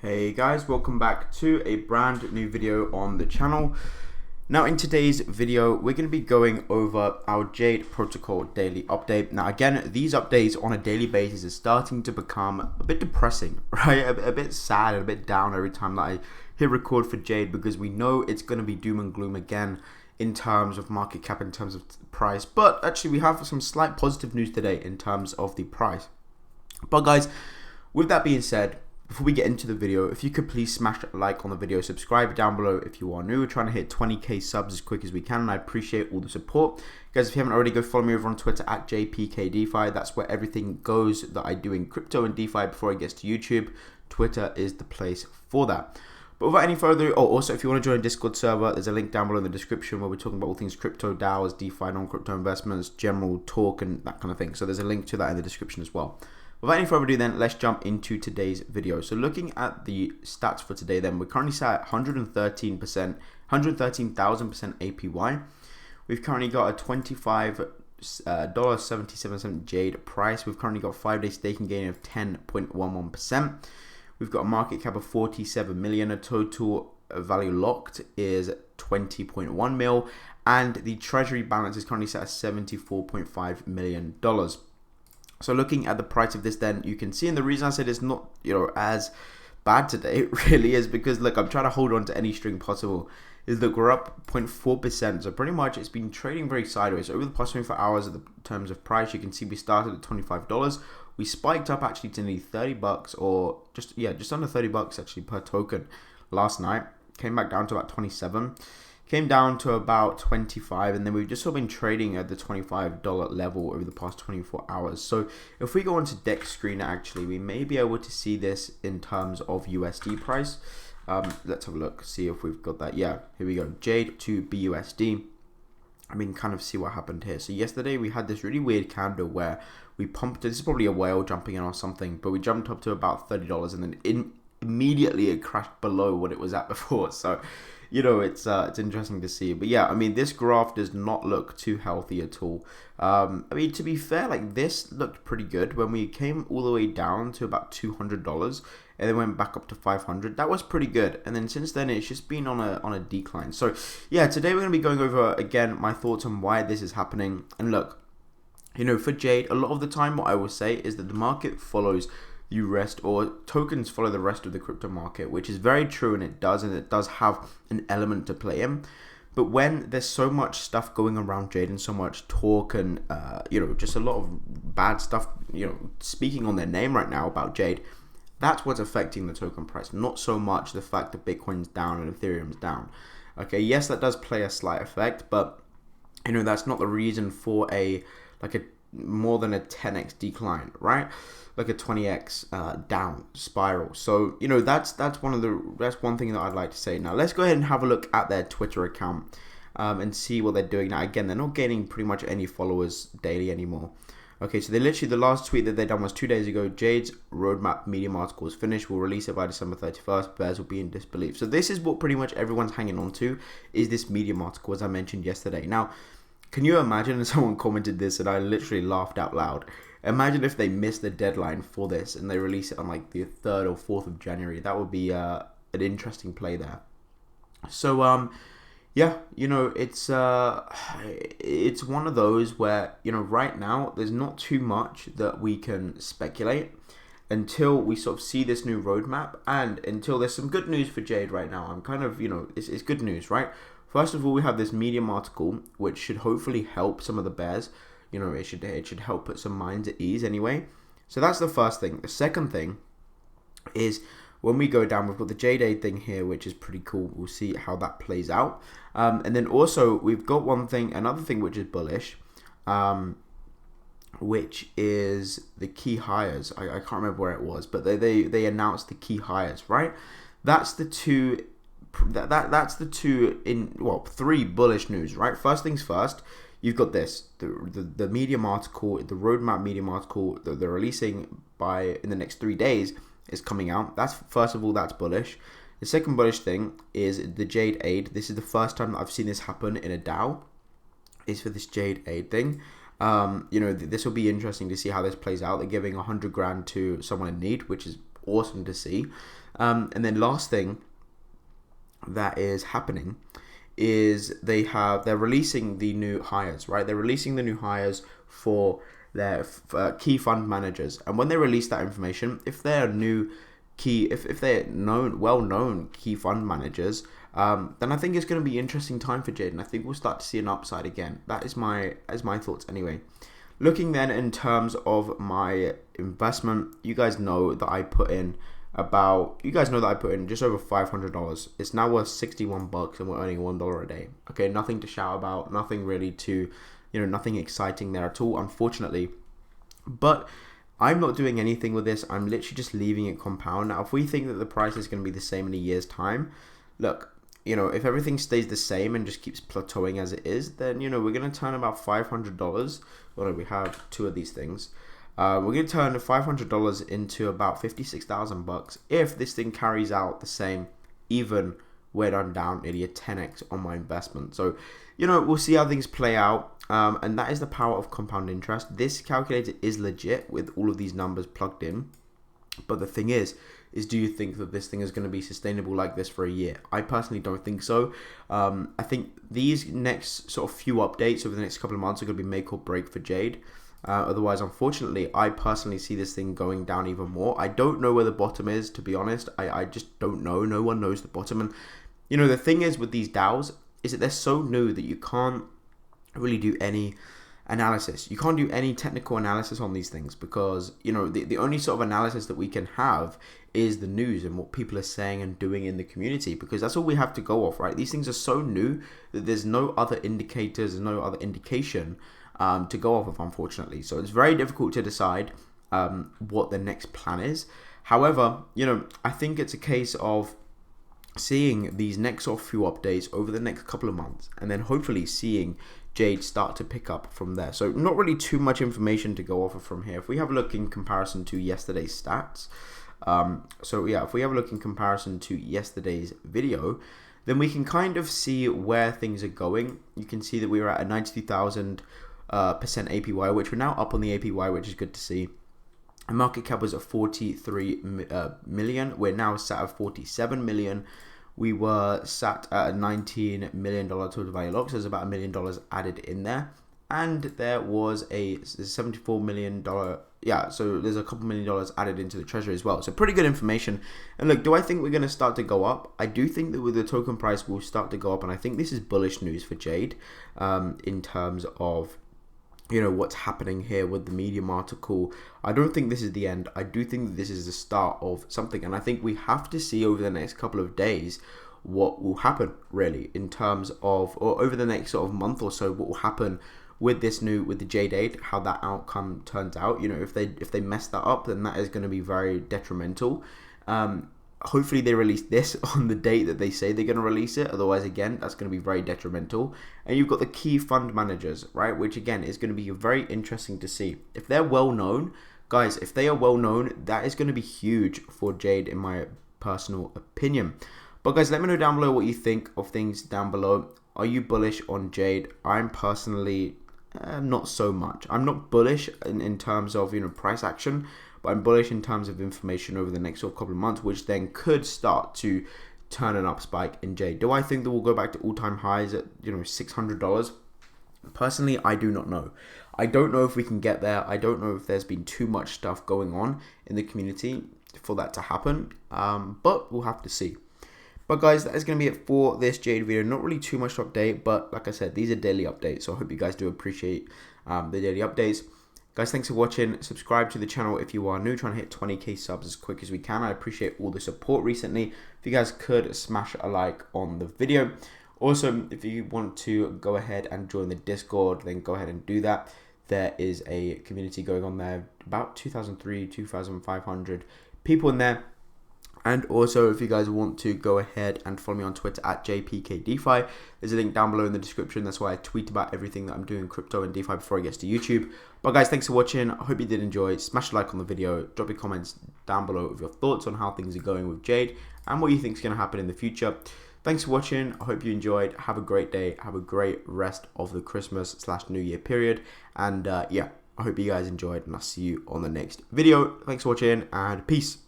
Hey guys, welcome back to a brand new video on the channel. Now in today's video, we're going to be going over our Jade protocol daily update. Now again, these updates on a daily basis is starting to become a bit depressing, right? A bit sad and a bit down every time that I hit record for Jade, because we know it's going to be doom and gloom again in terms of market cap, in terms of price. But actually we have some slight positive news today in terms of the price. But guys, with that being said, before we get into the video, if you could please smash a like on the video, subscribe down below if you are new. We're trying to hit 20k subs as quick as we can, and I appreciate all the support. Guys, if you haven't already, go follow me over on Twitter at JPKDefi. That's where everything goes that I do in crypto and DeFi before it gets to YouTube. Twitter is the place for that. But without any further ado, also if you want to join a Discord server, there's a link down below in the description where we're talking about all things crypto, DAOs, DeFi, non-crypto investments, general talk and that kind of thing. So there's a link to that in the description as well. Without any further ado then, let's jump into today's video. So looking at the stats for today then, we're currently sat at 113%, 113,000% APY. We've currently got a $25.77 Jade price. We've currently got 5-day staking gain of 10.11%. We've got a market cap of 47 million. A total value locked is 20.1 mil. And the treasury balance is currently set at $74.5 million. So looking at the price of this then, you can see, and the reason I said it's not, as bad today really is because, look, I'm trying to hold on to any string possible, is that we're up 0.4%. So pretty much it's been trading very sideways. So over the past 24 hours in terms of price, you can see we started at $25. We spiked up actually to nearly 30 bucks, or just under 30 bucks actually per token last night. Came back down to about 27. Came down to about 25, and then we've just sort of been trading at the $25 level over the past 24 hours. So if we go onto Dex screen, actually, we may be able to see this in terms of USD price. Let's have a look, see if we've got that. Yeah, here we go. Jade to BUSD. I mean, kind of see what happened here. So yesterday we had this really weird candle where we pumped, this is probably a whale jumping in or something, but we jumped up to about $30, and then immediately it crashed below what it was at before. So it's interesting to see. But yeah, I mean, this graph does not look too healthy at all. I mean, to be fair, like, this looked pretty good when we came all the way down to about $200 and then went back up to 500. That was pretty good. And then since then, it's just been on a decline. So yeah, today we're going to be going over again my thoughts on why this is happening. And look, for Jade, a lot of the time what I will say is that the market follows or tokens follow the rest of the crypto market, which is very true, and it does have an element to play in. But when there's so much stuff going around Jade and so much talk and just a lot of bad stuff speaking on their name right now about Jade, that's what's affecting the token price, not so much the fact that Bitcoin's down and Ethereum's down. Okay, yes, that does play a slight effect, but that's not the reason for a more than a 10x decline, right? Like a 20x down spiral. So that's one thing that I'd like to say. Now let's go ahead and have a look at their Twitter account and see what they're doing. Now again, they're not gaining pretty much any followers daily anymore. Okay, so they literally, the last tweet that they done was 2 days ago. Jade's roadmap Medium article is finished. We'll release it by December 31st. Bears will be in disbelief. So this is what pretty much everyone's hanging on to, is this Medium article, as I mentioned yesterday. Now, can you imagine, someone commented this and I literally laughed out loud. Imagine if they missed the deadline for this and they release it on like the 3rd or 4th of January. That would be an interesting play there. So yeah, it's one of those where right now there's not too much that we can speculate until we sort of see this new roadmap, and until there's some good news for Jade right now. I'm kind of it's good news, right? First of all, we have this Medium article, which should hopefully help some of the bears. It should help put some minds at ease anyway. So that's the first thing. The second thing is, when we go down, we've got the Jade thing here, which is pretty cool. We'll see how that plays out. And then also we've got another thing which is bullish, which is the key hires. I can't remember where it was, but they announced the key hires, right? That's the two. That's the three bullish news, right? First things first, you've got this, the Medium article, the roadmap Medium article that they're releasing in the next 3 days is coming out. That's, first of all, that's bullish. The second bullish thing is the Jade Aid. This is the first time that I've seen this happen in a DAO, is for this Jade Aid thing. This will be interesting to see how this plays out. They're giving 100 grand to someone in need, which is awesome to see. And then last thing that is happening is they're releasing the new hires, right? They're releasing the new hires for their key fund managers, and when they release that information, if they're well-known key fund managers, then I think it's going to be an interesting time for Jade, and I think we'll start to see an upside again. That is my thoughts anyway. Looking then in terms of my investment, you guys know that I put in just over $500. It's now worth $61 and we're earning $1 a day. Okay, nothing to shout about, nothing really to, nothing exciting there at all, unfortunately. But I'm not doing anything with this. I'm literally just leaving it compound. Now, if we think that the price is going to be the same in a year's time, look, if everything stays the same and just keeps plateauing as it is, then, we're going to turn about $500. Well, no, we have two of these things. We're going to turn $500 into about $56,000 if this thing carries out the same, even when I'm down nearly a 10x on my investment. So, we'll see how things play out. And that is the power of compound interest. This calculator is legit with all of these numbers plugged in. But the thing is do you think that this thing is going to be sustainable like this for a year? I personally don't think so. I think these next sort of few updates over the next couple of months are going to be make or break for Jade. Otherwise, unfortunately, I personally see this thing going down even more. I don't know where the bottom is, to be honest. I just don't know. No one knows the bottom. And, the thing is with these DAOs is that they're so new that you can't really do any analysis. You can't do any technical analysis on these things because, the only sort of analysis that we can have is the news and what people are saying and doing in the community, because that's all we have to go off, right? These things are so new that there's no other indicators and no other indication to go off of, unfortunately. So it's very difficult to decide what the next plan is. However, I think it's a case of seeing these next sort of few updates over the next couple of months and then hopefully seeing Jade start to pick up from there. So not really too much information to go off of from here. If we have a look in comparison to yesterday's stats, if we have a look in comparison to yesterday's video, then we can kind of see where things are going. You can see that we were at a 92,000% APY, which we're now up on the APY, which is good to see. Our market cap was at 43 million. We're now sat at 47 million. We were sat at a $19 million total value lock, so there's about $1 million added in there. And there was a $74 million, so there's a couple $1 million added into the treasury as well. So pretty good information. And look, do I think we're going to start to go up? I do think that with the token price, we'll start to go up. And I think this is bullish news for Jade in terms of, what's happening here with the Medium article. I don't think this is the end. I do think that this is the start of something. And I think we have to see over the next couple of days what will happen really in terms of, or over the next sort of month or so, what will happen with the Jade, how that outcome turns out. If they mess that up, then that is going to be very detrimental. Hopefully they release this on the date that they say they're going to release it. Otherwise, again, that's going to be very detrimental. And you've got the key fund managers, right? Which, again, is going to be very interesting to see. If they're well-known, guys, if they are well-known, that is going to be huge for Jade, in my personal opinion. But, guys, let me know down below what you think of things down below. Are you bullish on Jade? I'm personally not so much. I'm not bullish in terms of, price action, but I'm bullish in terms of information over the next sort of couple of months, which then could start to turn an up spike in Jade. Do I think that we'll go back to all-time highs at, $600? Personally, I do not know. I don't know if we can get there. I don't know if there's been too much stuff going on in the community for that to happen, but we'll have to see. But guys, that is going to be it for this Jade video. Not really too much to update, but like I said, these are daily updates, so I hope you guys do appreciate the daily updates. Guys, thanks for watching. Subscribe to the channel if you are new, trying to hit 20k subs as quick as we can. I appreciate all the support recently. If you guys could smash a like on the video. Also, if you want to go ahead and join the Discord, then go ahead and do that. There is a community going on there, about 2,500 people in there. And also, if you guys want to go ahead and follow me on Twitter at JPKDefi, there's a link down below in the description. That's why I tweet about everything that I'm doing crypto and DeFi before it gets to YouTube. But guys, thanks for watching. I hope you did enjoy. Smash a like on the video. Drop your comments down below with your thoughts on how things are going with Jade and what you think is going to happen in the future. Thanks for watching. I hope you enjoyed. Have a great day. Have a great rest of the Christmas/New Year period. And yeah, I hope you guys enjoyed, and I'll see you on the next video. Thanks for watching, and peace.